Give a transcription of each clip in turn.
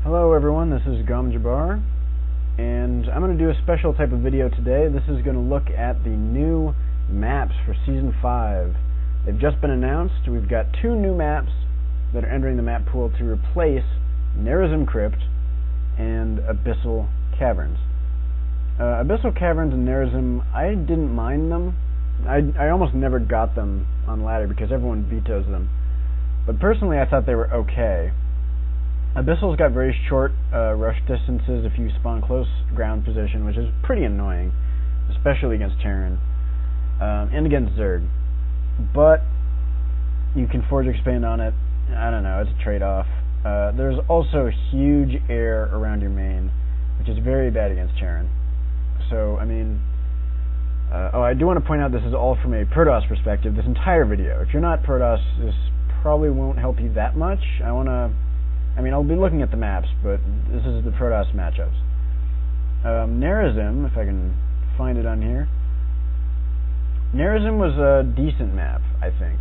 Hello everyone, this is Jabbar, and I'm going to do a special type of video today. This is going to look at the new maps for Season 5. They've just been announced. We've got 2 new maps that are entering the map pool to replace Nerazim Crypt and Abyssal Caverns. Abyssal Caverns and Nerazim, I didn't mind them. I almost never got them on ladder because everyone vetoes them. But personally I thought they were okay. Abyssal's got very short rush distances if you spawn close ground position, which is pretty annoying, especially against Terran, and against Zerg. But you can forge expand on it. I don't know, it's a trade-off. There's also huge air around your main, which is very bad against Terran. So, I mean... I do want to point out this is all from a Protoss perspective, this entire video. If you're not Protoss, this probably won't help you that much. I'll be looking at the maps, but this is the Protoss matchups. Nerazim, if I can find it on here. Nerazim was a decent map, I think.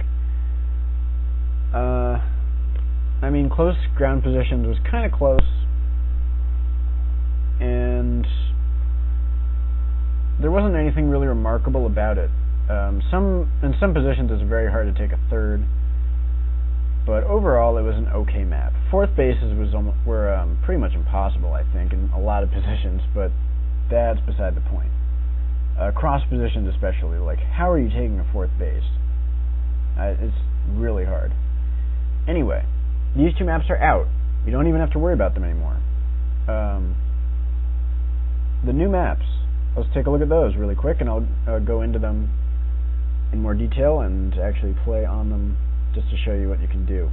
Close ground positions was kind of close, and there wasn't anything really remarkable about it. In some positions it's very hard to take a third, but overall it was an okay map. Fourth bases were pretty much impossible, I think, in a lot of positions, but that's beside the point. Cross positions especially, like how are you taking a fourth base? It's really hard. Anyway, these 2 maps are out. You don't even have to worry about them anymore. The new maps, let's take a look at those really quick, and I'll go into them in more detail and actually play on them just to show you what you can do.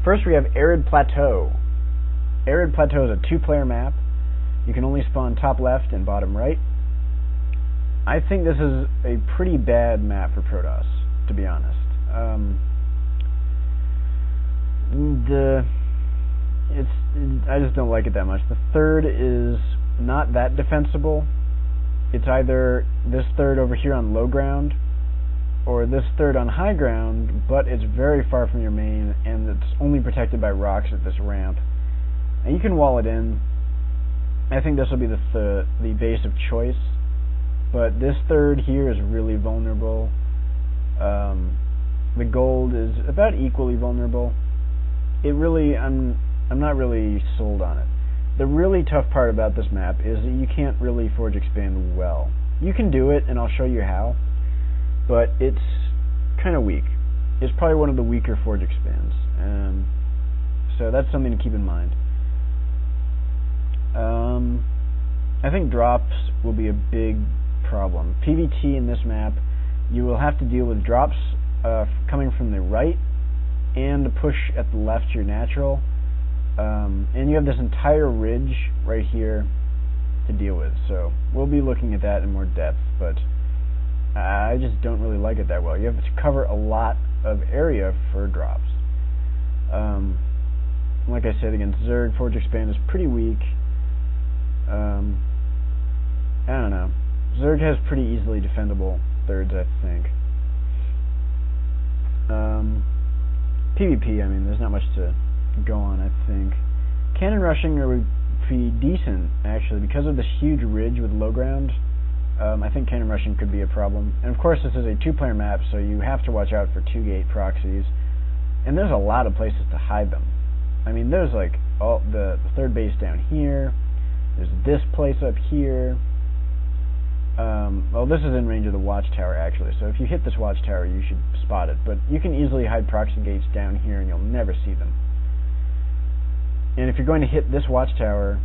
First we have Arid Plateau. Arid Plateau is a 2-player map. You can only spawn top left and bottom right. I think this is a pretty bad map for Protoss, to be honest. I just don't like it that much. The third is not that defensible. It's either this third over here on low ground, or this third on high ground, but it's very far from your main, and it's only protected by rocks at this ramp. And you can wall it in. I think this will be the base of choice, but this third here is really vulnerable. The gold is about equally vulnerable. I'm not really sold on it. The really tough part about this map is that you can't really forge expand well. You can do it, and I'll show you how, but it's kind of weak. It's probably one of the weaker forge expands, so that's something to keep in mind. I think drops will be a big problem. PvT in this map, you will have to deal with drops coming from the right and the push at the left to your natural, and you have this entire ridge right here to deal with, so we'll be looking at that in more depth, but I just don't really like it that well. You have to cover a lot of area for drops. Like I said, against Zerg, forge expand is pretty weak. I don't know. Zerg has pretty easily defendable thirds, I think. PvP, there's not much to go on, I think. Cannon rushing would be decent, actually, because of this huge ridge with low ground. I think cannon rushing could be a problem. And of course this is a 2-player map, so you have to watch out for 2-gate proxies. And there's a lot of places to hide them. There's like the third base down here. There's this place up here. Well, this is in range of the watchtower, actually, so if you hit this watchtower you should spot it. But you can easily hide proxy gates down here and you'll never see them. And if you're going to hit this watchtower,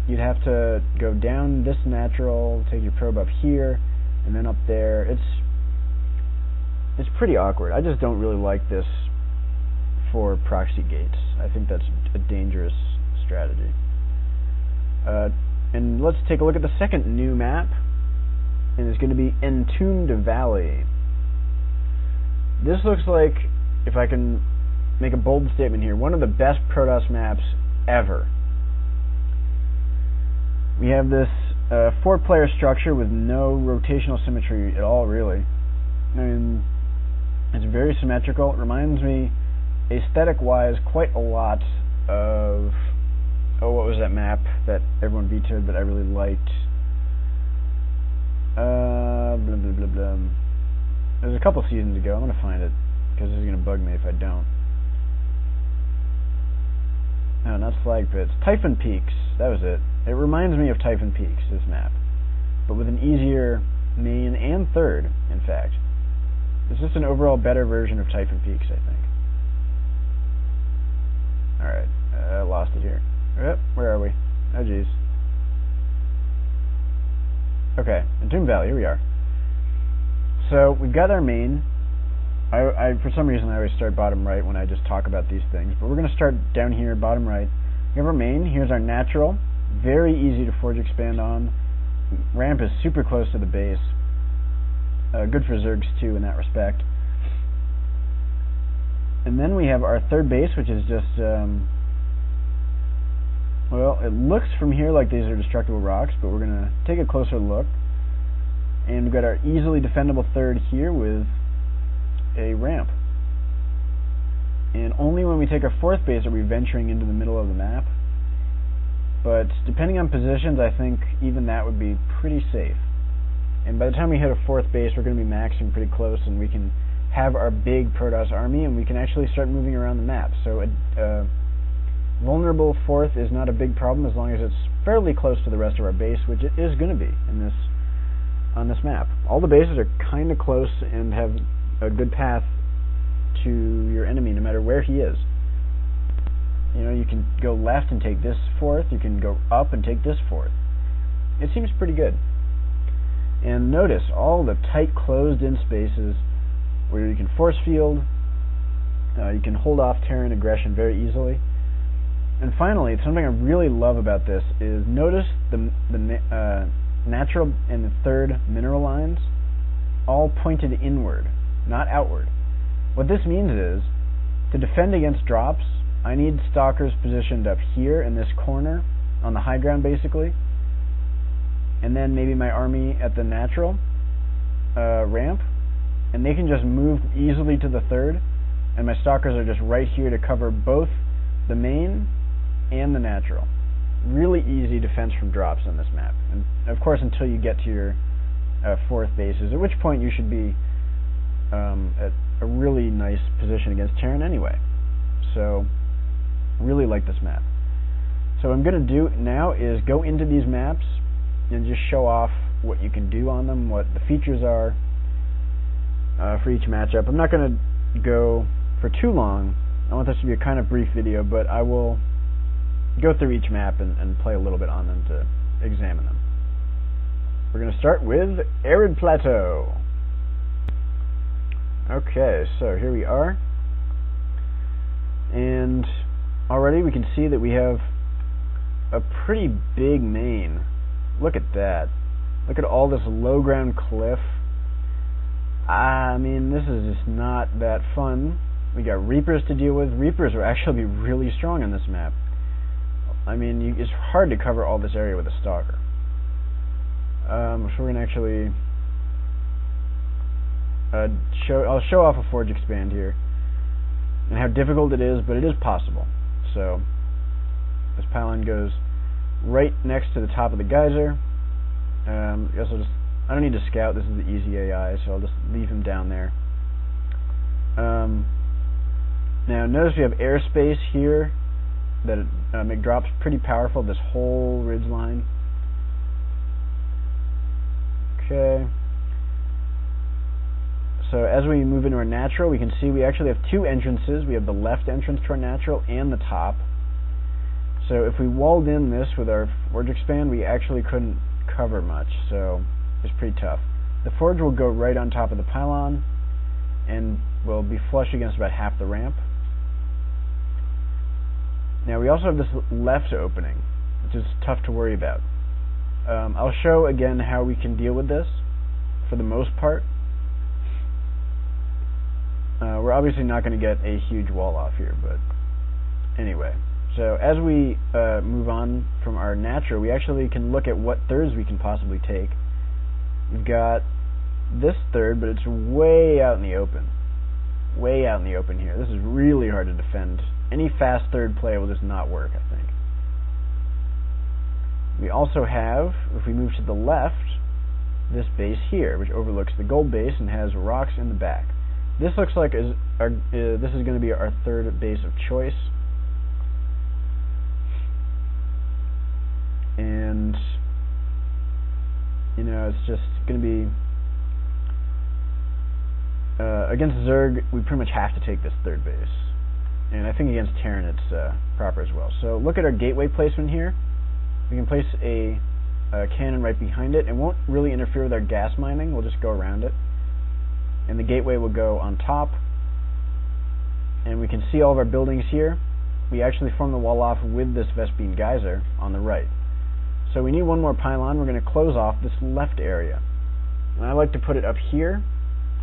you'd have to go down this natural, take your probe up here, and then up there. It's pretty awkward. I just don't really like this for proxy gates. I think that's a dangerous strategy. And let's take a look at the second new map, and it's going to be Entombed Valley. This looks like, if I can make a bold statement here, one of the best Protoss maps ever. We have this 4-player structure with no rotational symmetry at all, really. It's very symmetrical. It reminds me, aesthetic-wise, quite a lot of, oh, what was that map that everyone vetoed but I really liked? Blah, blah, blah, blah. It was a couple seasons ago. I'm going to find it, because this is going to bug me if I don't. No, not Slag Pits. Typhon Peaks. That was it. It reminds me of Typhon Peaks, this map. But with an easier main and third, in fact. It's just an overall better version of Typhon Peaks, I think. Alright, I lost it here. Where are we? Oh, jeez. Okay, Entombed Valley, here we are. So, we've got our main. For some reason, I always start bottom right when I just talk about these things. But we're going to start down here, bottom right. We have our main. Here's our natural. Very easy to forge expand on. Ramp is super close to the base. Good for Zergs, too, in that respect. And then we have our third base, which is just, well, it looks from here like these are destructible rocks, but we're going to take a closer look. And we've got our easily defendable third here with a ramp. And only when we take our fourth base are we venturing into the middle of the map. But depending on positions, I think even that would be pretty safe. And by the time we hit a fourth base, we're going to be maxing pretty close, and we can have our big Protoss army, and we can actually start moving around the map. So a vulnerable fourth is not a big problem as long as it's fairly close to the rest of our base, which it is going to be on this map. All the bases are kind of close and have a good path to your enemy, no matter where he is. You know, you can go left and take this fourth. You can go up and take this fourth. It seems pretty good. And notice all the tight, closed-in spaces where you can force field. You can hold off Terran aggression very easily. And finally, something I really love about this is notice the natural and the third mineral lines all pointed inward, not outward. What this means is, to defend against drops, I need stalkers positioned up here in this corner, on the high ground basically, and then maybe my army at the natural ramp, and they can just move easily to the third, and my stalkers are just right here to cover both the main and the natural. Really easy defense from drops on this map, and of course until you get to your fourth bases, at which point you should be at a really nice position against Terran anyway. So, really like this map. So what I'm going to do now is go into these maps and just show off what you can do on them, what the features are for each matchup. I'm not going to go for too long. I want this to be a kind of brief video, but I will go through each map and play a little bit on them to examine them. We're going to start with Arid Plateau. Okay, so here we are. And already we can see that we have a pretty big main. Look at that. Look at all this low ground cliff. I mean, this is just not that fun. We got Reapers to deal with. Reapers will actually be really strong on this map. I mean, it's hard to cover all this area with a Stalker. So we're going to actually I'll show off a Forge Expand here and how difficult it is, but it is possible. So this pylon goes right next to the top of the geyser. I don't need to scout. This is the easy AI, so I'll just leave him down there. Now notice we have airspace here that make drops pretty powerful, this whole ridge line. Okay. So as we move into our natural, we can see we actually have two entrances. We have the left entrance to our natural and the top. So if we walled in this with our Forge Expand, we actually couldn't cover much, so it's pretty tough. The Forge will go right on top of the pylon and will be flush against about half the ramp. Now we also have this left opening, which is tough to worry about. I'll show again how we can deal with this for the most part. We're obviously not going to get a huge wall off here, but anyway. So as we move on from our natural, we actually can look at what thirds we can possibly take. We've got this third, but it's way out in the open. Way out in the open here. This is really hard to defend Any fast third play will just not work, I think. We also have, if we move to the left, this base here, which overlooks the gold base and has rocks in the back. This looks like this is going to be our third base of choice. And, you know, it's just going to be... against Zerg, we pretty much have to take this third base. And I think against Terran it's proper as well. So look at our gateway placement here. We can place a cannon right behind it. It won't really interfere with our gas mining. We'll just go around it. And the gateway will go on top. And we can see all of our buildings here. We actually form the wall off with this Vespene geyser on the right. So we need one more pylon. We're going to close off this left area. And I like to put it up here.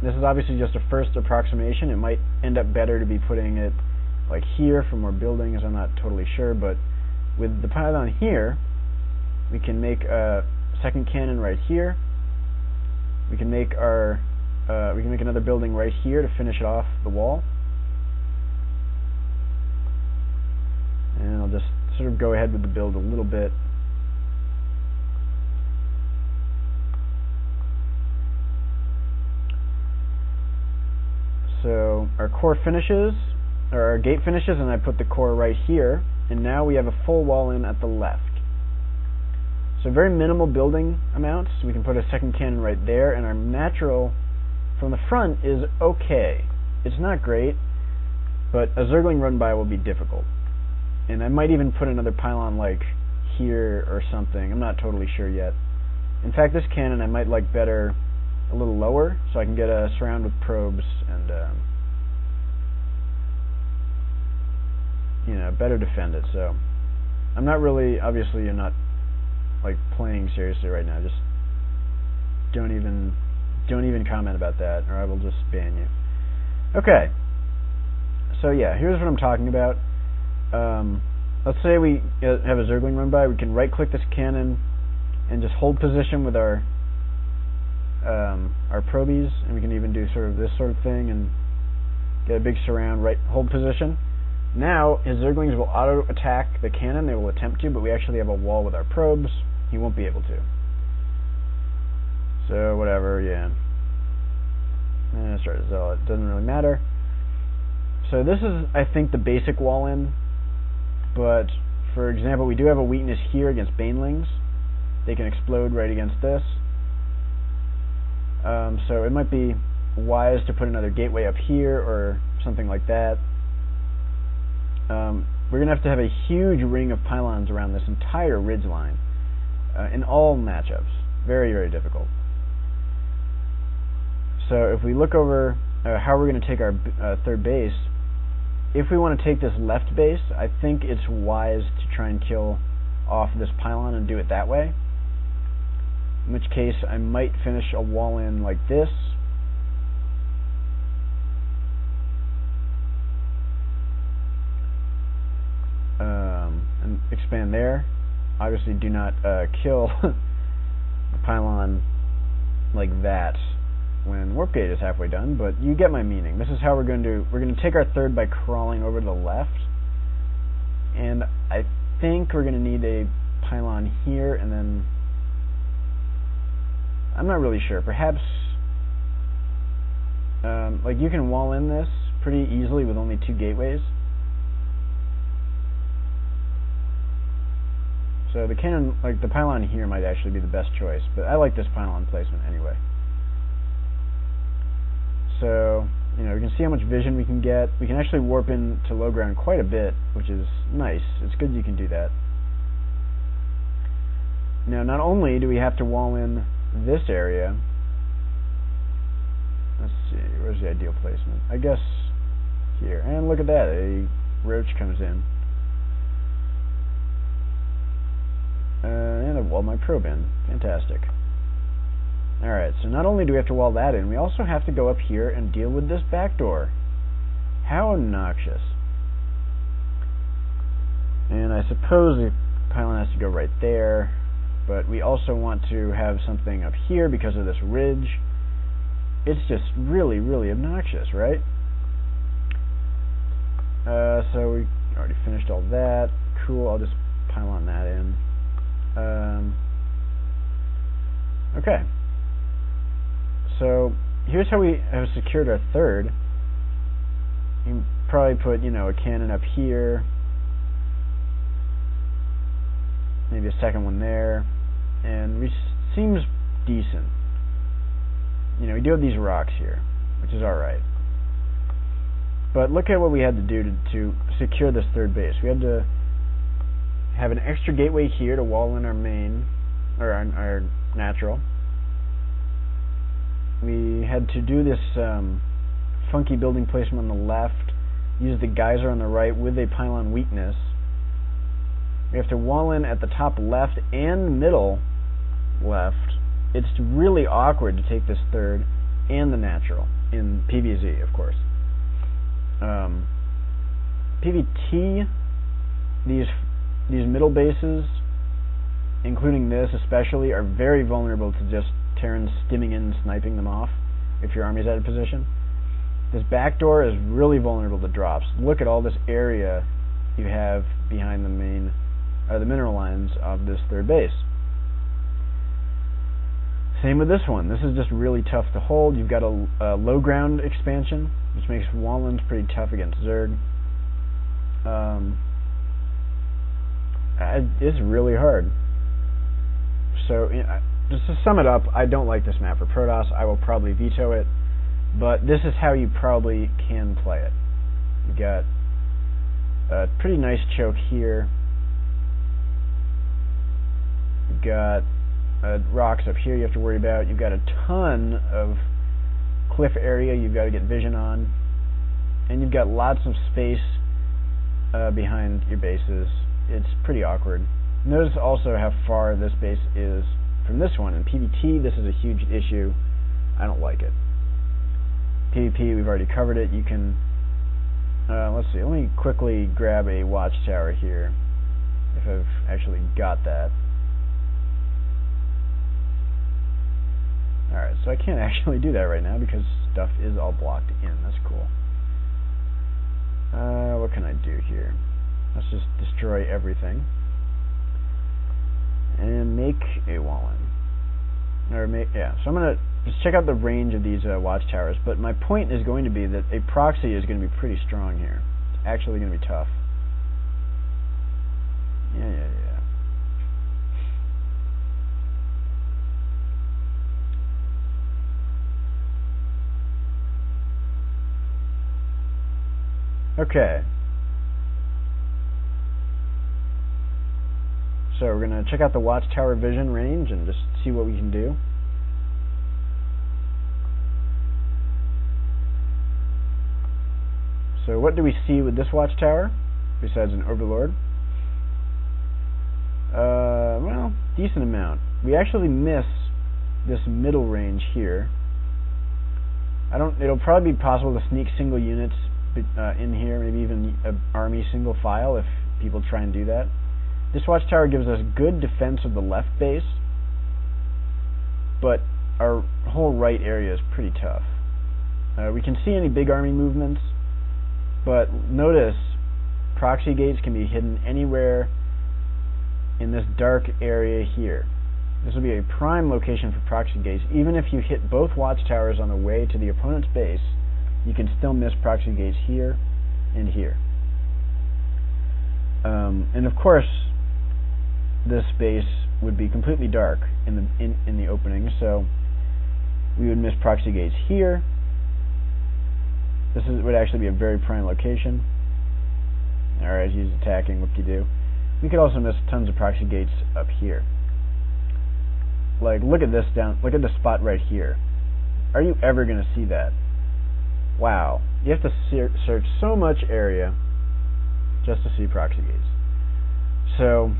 This is obviously just a first approximation. It might end up better to be putting it like here for more buildings. I'm not totally sure, but with the pylon here, we can make a second cannon right here. We can make our another building right here to finish it off the wall. And I'll just sort of go ahead with the build a little bit. So our core finishes, or our gate finishes, and I put the core right here, and now we have a full wall in at the left. So very minimal building amounts. We can put a second cannon right there, and our natural from the front is okay. It's not great, but a Zergling run by will be difficult. And I might even put another pylon like here or something. I'm not totally sure yet. In fact, this cannon I might like better a little lower, so I can get a surround with probes and you know, better defend it. So I'm not really, obviously you're not like playing seriously right now. Just don't even comment about that, or I will just ban you. Okay. So yeah, here's what I'm talking about. Let's say we have a Zergling run by. We can right click this cannon and just hold position with our probies, and we can even do sort of this sort of thing and get a big surround, right, hold position. Now his Zerglings will auto attack the cannon. They will attempt to, but we actually have a wall with our probes. He won't be able to. So whatever, yeah. Start a zealot. Doesn't really matter. So this is, I think, the basic wall in. But for example, we do have a weakness here against banelings. They can explode right against this. So it might be wise to put another gateway up here or something like that. We're going to have a huge ring of pylons around this entire ridge line in all matchups. Very, very difficult. So if we look over how we're going to take our third base, if we want to take this left base, I think it's wise to try and kill off this pylon and do it that way. In which case, I might finish a wall in like this. And expand there. Obviously, do not kill the pylon like that when Warp Gate is halfway done, but you get my meaning. This is how we're going to take our third by crawling over to the left. And I think we're going to need a pylon here, and then I'm not really sure. Perhaps like you can wall in this pretty easily with only 2 gateways. So the cannon, like the pylon here, might actually be the best choice, but I like this pylon placement anyway. So, you know, we can see how much vision we can get. We can actually warp into low ground quite a bit, which is nice. It's good you can do that. Now, not only do we have to wall in this area, let's see, where's the ideal placement? I guess here. And look at that, a roach comes in. And I've walled my probe in. Fantastic. Alright, so not only do we have to wall that in, we also have to go up here and deal with this back door. How obnoxious. And I suppose the pylon has to go right there, but we also want to have something up here because of this ridge. It's just really, really obnoxious, right? So we Already finished all that. Cool, I'll just pile on that in. Okay. So, here's how we have secured our third. You can probably put, a cannon up here. Maybe a second one there. And seems decent. We do have these rocks here, which is alright. But look at what we had to do to secure this third base. We had to have an extra gateway here to wall in our main, or our natural. We had to do this funky building placement on the left, use the geyser on the right with a pylon weakness. We have to wall in at the top left and middle left. It's really awkward to take this third and the natural in PvZ, of course. PvT, these middle bases, including this especially, are very vulnerable to just Terrans stimming in and sniping them off if your army's out of position. This back door is really vulnerable to drops. Look at all this area you have behind the main, the mineral lines of this third base. Same with this one. This is just really tough to hold. You've got a low ground expansion, which makes Wallens pretty tough against Zerg. It's really hard. So, just to sum it up, I don't like this map for Protoss. I will probably veto it, but this is how you probably can play it. You've got a pretty nice choke here. You've got rocks up here you have to worry about. You've got a ton of cliff area you've got to get vision on, and you've got lots of space behind your bases. It's pretty awkward. Notice also how far this base is from this one. In PvT, this is a huge issue. I don't like it. PvP, we've already covered it. You can, let's see, let me quickly grab a watchtower here, if I've actually got that. Alright, so I can't actually do that right now because stuff is all blocked in. That's cool. What can I do here? Let's just destroy everything and make a wall in. So I'm gonna just check out the range of these watchtowers, but my point is going to be that a proxy is going to be pretty strong here. It's actually going to be tough. Yeah. Okay. So we're going to check out the watchtower vision range and just see what we can do. So what do we see with this watchtower besides an overlord? Well, decent amount. We actually miss this middle range here. It'll probably be possible to sneak single units in here, maybe even an army single file if people try and do that. This watchtower gives us good defense of the left base, but our whole right area is pretty tough. We can see any big army movements, but notice proxy gates can be hidden anywhere in this dark area here. This will be a prime location for proxy gates. Even if you hit both watchtowers on the way to the opponent's base, you can still miss proxy gates here and here. And of course, this base would be completely dark in the opening, so we would miss proxy gates here. This would actually be a very prime location. Alright, he's attacking, whoop-de-doo. We could also miss tons of proxy gates up here. Like, look at this look at the spot right here. Are you ever going to see that? Wow. You have to search so much area just to see proxy gates. So,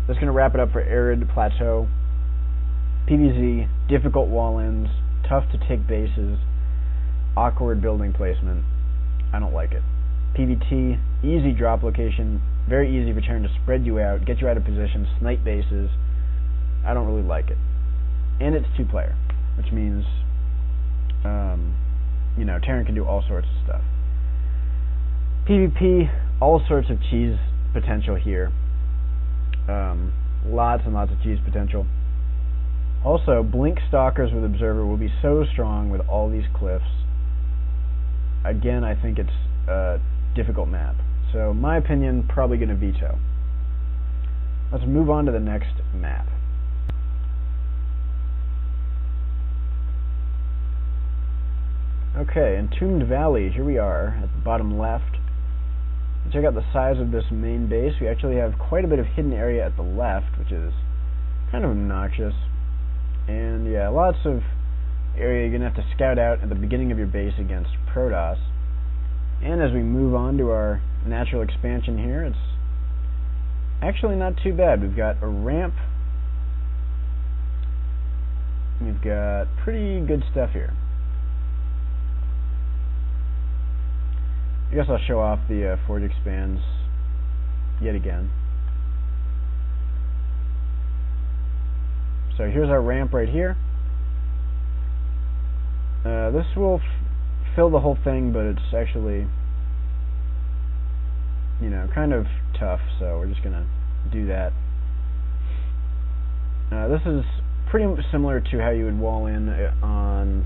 that's going to wrap it up for Arid, Plateau. PvZ, difficult wall-ins, tough to take bases, awkward building placement. I don't like it. PvT, easy drop location, very easy for Terran to spread you out, get you out of position, snipe bases. I don't really like it. And it's two-player, which means, Terran can do all sorts of stuff. PvP, all sorts of cheese potential here. Lots and lots of cheese potential. Also, Blink Stalkers with Observer will be so strong with all these cliffs. Again, I think it's a difficult map. So, my opinion, probably going to veto. Let's move on to the next map. Okay, Entombed Valley, here we are at the bottom left. Check out the size of this main base. We actually have quite a bit of hidden area at the left, which is kind of obnoxious. And yeah, lots of area you're going to have to scout out at the beginning of your base against Protoss. And as we move on to our natural expansion here, it's actually not too bad. We've got a ramp. We've got pretty good stuff here. I guess I'll show off the Forge Expands yet again. So here's our ramp right here. This will fill the whole thing, but it's actually, you know, kind of tough, so we're just gonna do that. This is pretty similar to how you would wall in on,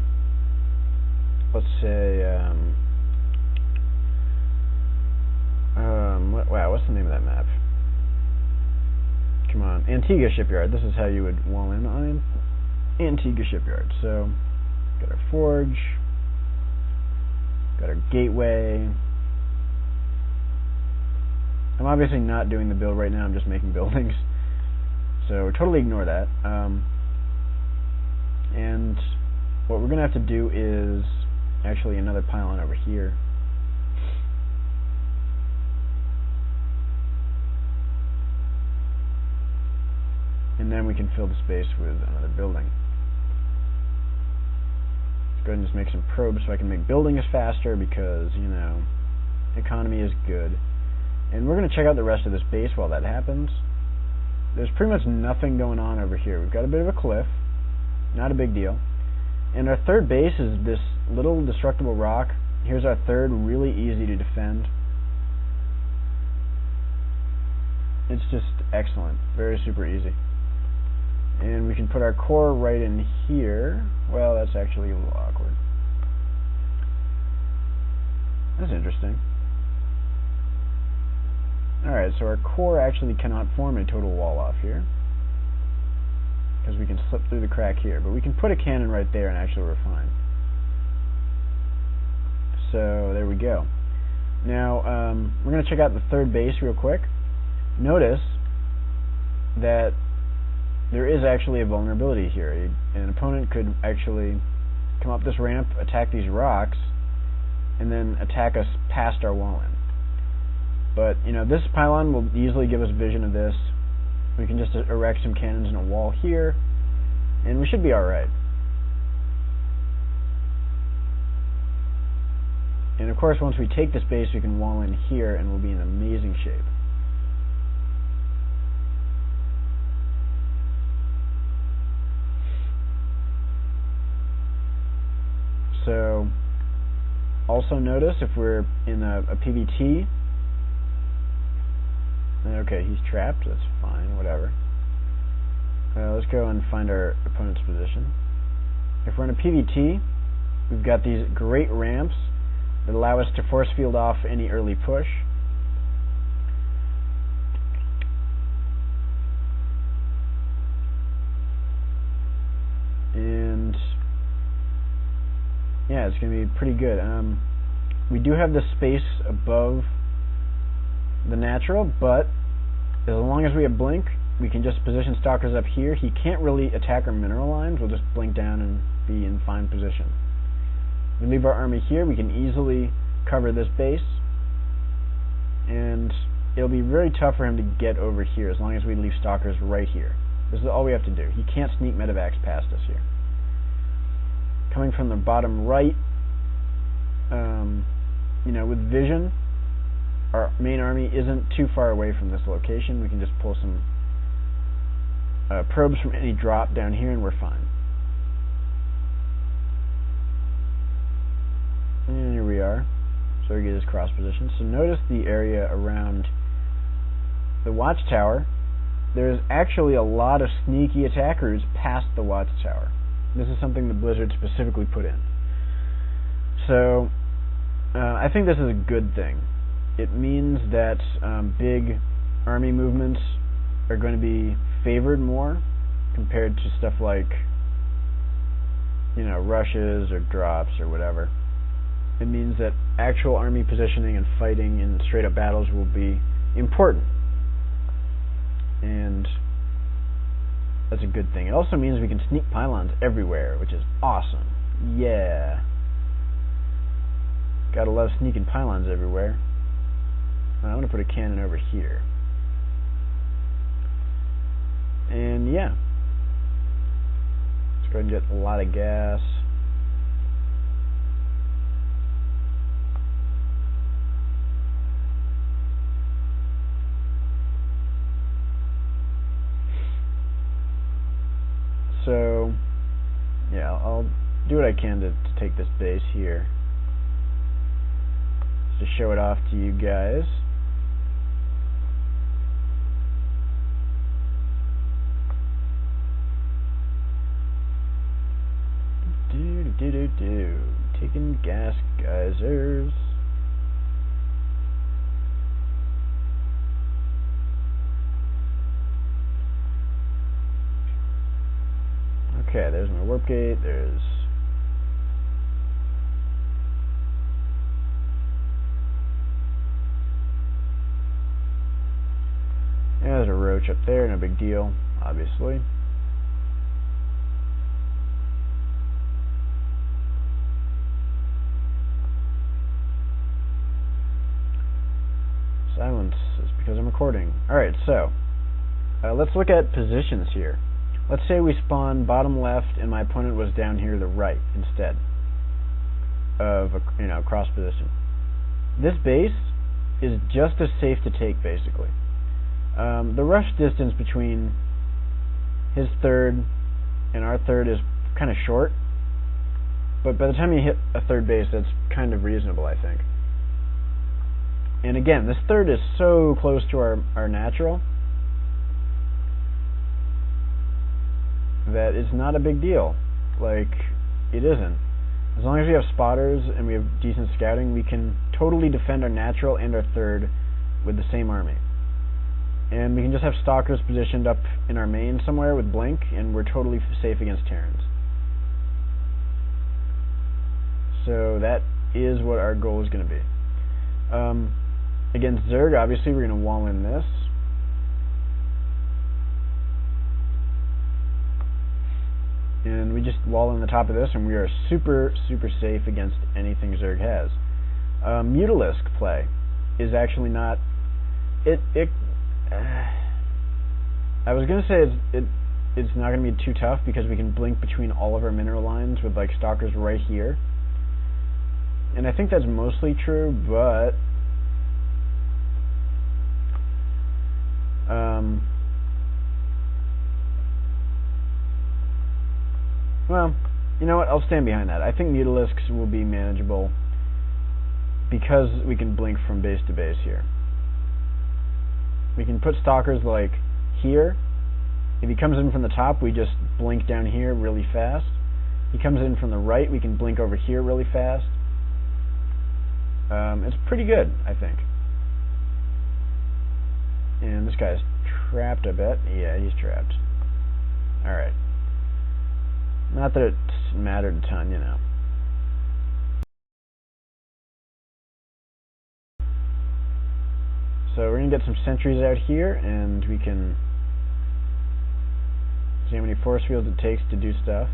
let's say, wow, what's the name of that map? Come on, Antigua Shipyard. This is how you would wall in on Antigua Shipyard. So, got our forge, got our gateway. I'm obviously not doing the build right now, I'm just making buildings. So, totally ignore that. And what we're going to have to do is actually another pylon over here. And then we can fill the space with another building. Let's go ahead and just make some probes so I can make buildings faster because, you know, economy is good. And we're going to check out the rest of this base while that happens. There's pretty much nothing going on over here. We've got a bit of a cliff. Not a big deal. And our third base is this little destructible rock. Here's our third, really easy to defend. It's just excellent. Very super easy. And we can put our core right in here. Well, that's actually a little awkward. That's interesting. Alright, so our core actually cannot form a total wall off here, because we can slip through the crack here. But we can put a cannon right there and actually we're fine. So, there we go. Now, we're going to check out the third base real quick. Notice that there is actually a vulnerability here. An opponent could actually come up this ramp, attack these rocks, and then attack us past our wall in. But, you know, this pylon will easily give us vision of this. We can just erect some cannons in a wall here, and we should be alright. And of course, once we take this base, we can wall in here, and we'll be in amazing shape. So, also notice if we're in a PvT, okay, he's trapped, that's fine, whatever. Let's go and find our opponent's position. If we're in a PvT, we've got these great ramps that allow us to force field off any early push. And yeah, it's going to be pretty good. We do have the space above the natural, but as long as we have blink, we can just position stalkers up here. He can't really attack our mineral lines. We'll just blink down and be in fine position. We leave our army here. We can easily cover this base, and it'll be very tough for him to get over here as long as we leave stalkers right here. This is all we have to do. He can't sneak medevacs past us here. Coming from the bottom right, you know, with vision, our main army isn't too far away from this location. We can just pull some probes from any drop down here and we're fine. And here we are. Zerg is cross-positioned. So notice the area around the watchtower. There's actually a lot of sneaky attack routes past the watchtower. This is something the Blizzard specifically put in. So I think this is a good thing. It means that big army movements are going to be favored more compared to stuff like, rushes or drops or whatever. It means that actual army positioning and fighting in straight-up battles will be important. And that's a good thing. It also means we can sneak pylons everywhere, which is awesome. Yeah. Gotta love sneaking pylons everywhere. I'm going to put a cannon over here. And yeah. Let's go ahead and get a lot of gas. So, yeah, I'll do what I can to take this base here. Just to show it off to you guys. Taking gas geysers. Okay, there's my warp gate. There's a roach up there, no big deal, obviously. Silence is because I'm recording. Alright, so let's look at positions here. Let's say we spawn bottom left and my opponent was down here to the right instead of a cross position. This base is just as safe to take, basically. The rush distance between his third and our third is kind of short, but by the time you hit a third base, that's kind of reasonable, I think. And again, this third is so close to our natural that it's not a big deal. Like, it isn't. As long as we have spotters and we have decent scouting, we can totally defend our natural and our third with the same army. And we can just have stalkers positioned up in our main somewhere with blink, and we're totally safe against Terrans. So that is what our goal is going to be. Against Zerg, obviously, we're going to wall in this. And we just wall in the top of this, and we are super, super safe against anything Zerg has. Mutalisk play is actually not... I was going to say it's not going to be too tough because we can blink between all of our mineral lines with like stalkers right here. And I think that's mostly true, but... well, you know what? I'll stand behind that. I think Mutalisks will be manageable because we can blink from base to base here. We can put stalkers like here. If he comes in from the top, we just blink down here really fast. If he comes in from the right, we can blink over here really fast. It's pretty good, I think. And this guy's trapped, I bet. Yeah, he's trapped. Alright. Not that it mattered a ton, you know. So we're going to get some sentries out here, and we can see how many force fields it takes to do stuff.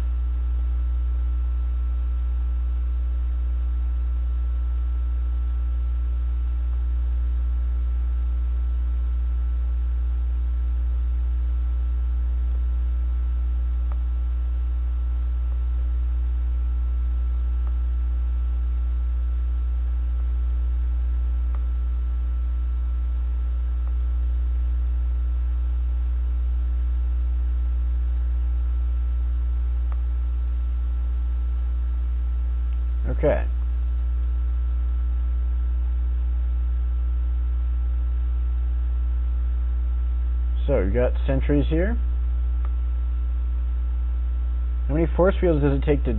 Okay. So we've got sentries here. How many force fields does it take to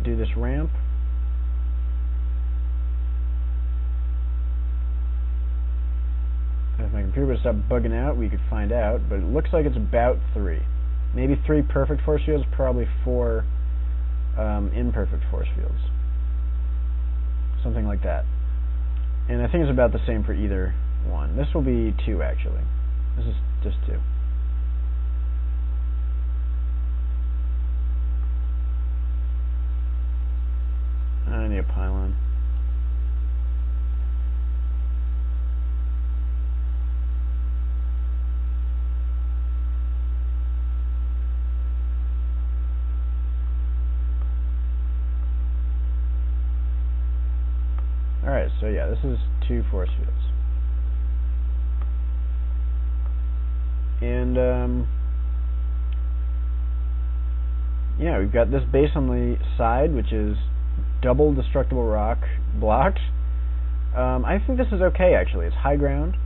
do this ramp? If my computer would stop bugging out, we could find out, but it looks like it's about 3. Maybe 3 perfect force fields, probably 4 imperfect force fields. Something like that. And I think it's about the same for either one. This will be 2, actually. This is just 2. I need a pylon. Alright, so yeah, this is 2 force fields. And, yeah, we've got this base on the side, which is double destructible rock blocked. I think this is okay, actually. It's high ground.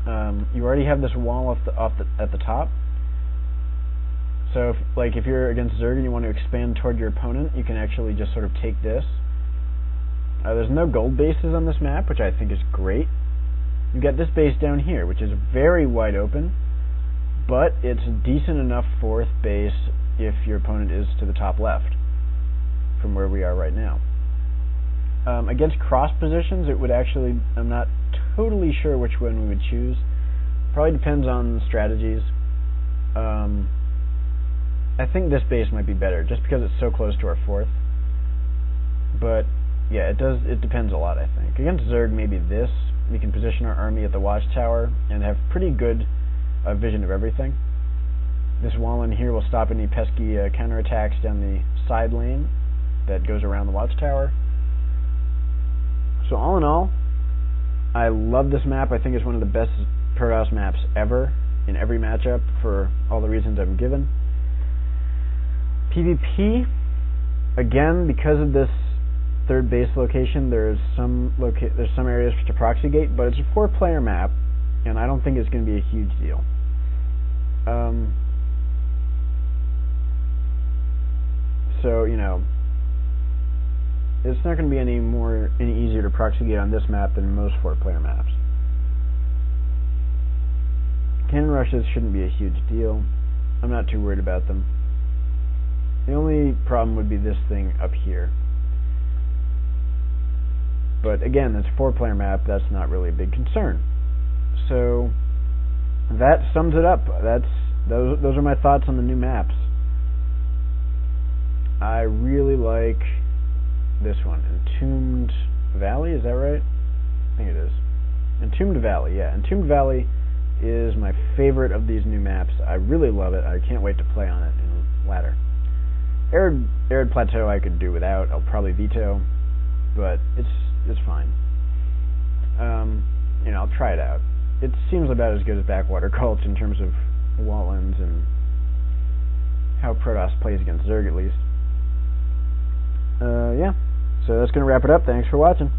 You already have this wall at the top. So, if you're against Zerg and you want to expand toward your opponent, you can actually just sort of take this. There's no gold bases on this map, which I think is great. You've got this base down here, which is very wide open, but it's a decent enough 4th base if your opponent is to the top left, from where we are right now. Against cross positions, it would actually, I'm not totally sure which one we would choose. Probably depends on strategies. I think this base might be better, just because it's so close to our 4th. But yeah, it depends a lot, I think. Against Zerg, maybe this. We can position our army at the watchtower and have pretty good vision of everything. This wall in here will stop any pesky counterattacks down the side lane that goes around the watchtower. So all in all, I love this map. I think it's one of the best Protoss maps ever in every matchup for all the reasons I've given. PvP, again, because of this 3rd base location, there's some areas to proxy gate, but it's a 4-player map, and I don't think it's going to be a huge deal. So, you know, it's not going to be any easier to proxy gate on this map than most 4-player maps. Cannon rushes shouldn't be a huge deal. I'm not too worried about them. The only problem would be this thing up here. But again, it's a 4-player map, that's not really a big concern. So that sums it up. Those are my thoughts on the new maps. I really like this one, Entombed Valley, is that right? I think it is. Entombed Valley, yeah. Entombed Valley is my favorite of these new maps. I really love it. I can't wait to play on it in ladder. Arid Plateau I could do without. I'll probably veto, but it's fine. You know, I'll try it out. It seems about as good as Backwater Gulch in terms of wall-ins and how Protoss plays against Zerg, at least. Yeah, so that's going to wrap it up. Thanks for watching.